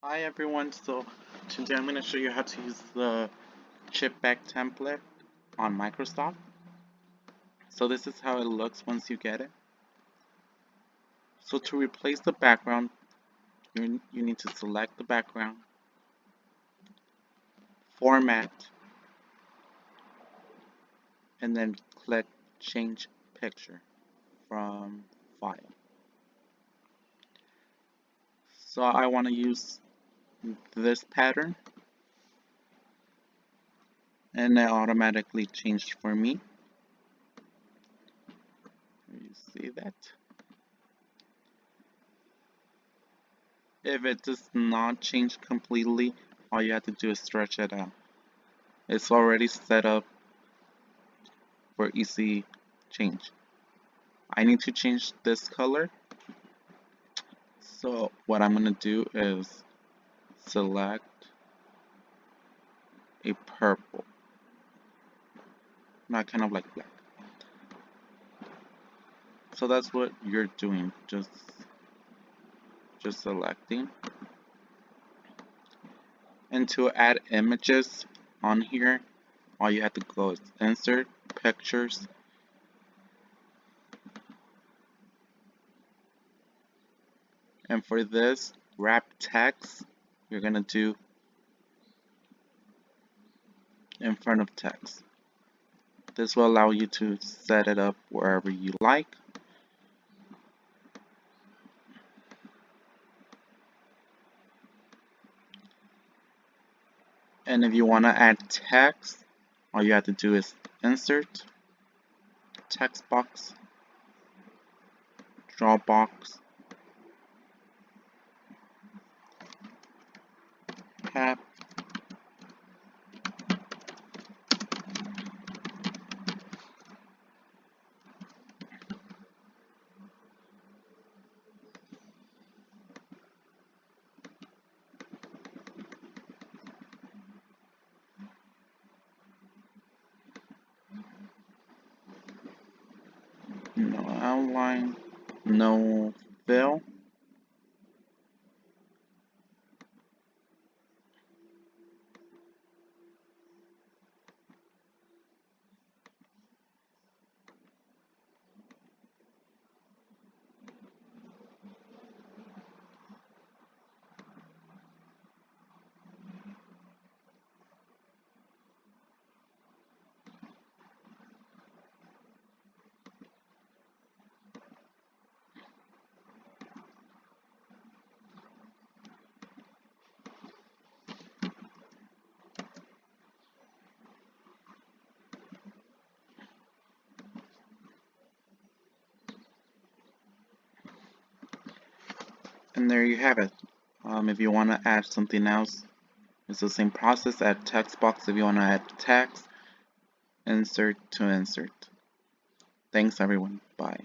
Hi everyone, so today I'm going to show you how to use the chipback template on Microsoft. So this is how it looks once you get it. So to replace the background, you need to select the background, format, and then click change picture from file. So I want to use this pattern and it automatically changed for me. You see that? If it does not change completely, all you have to do is stretch it out. It's already set up for easy change. I need to change this color. So what I'm going to do is select a purple, not kind of like black. So that's what you're doing, just selecting. And to add images on here, all you have to go is insert pictures, and for this wrap text, you're gonna do in front of text. This will allow you to set it up wherever you like. And if you want to add text, all you have to do is insert text box, draw box, tab, no outline, no fill. And there you have it. If you want to add something else, it's the same process. Add text box if you want to add text, insert to insert. Thanks everyone. Bye.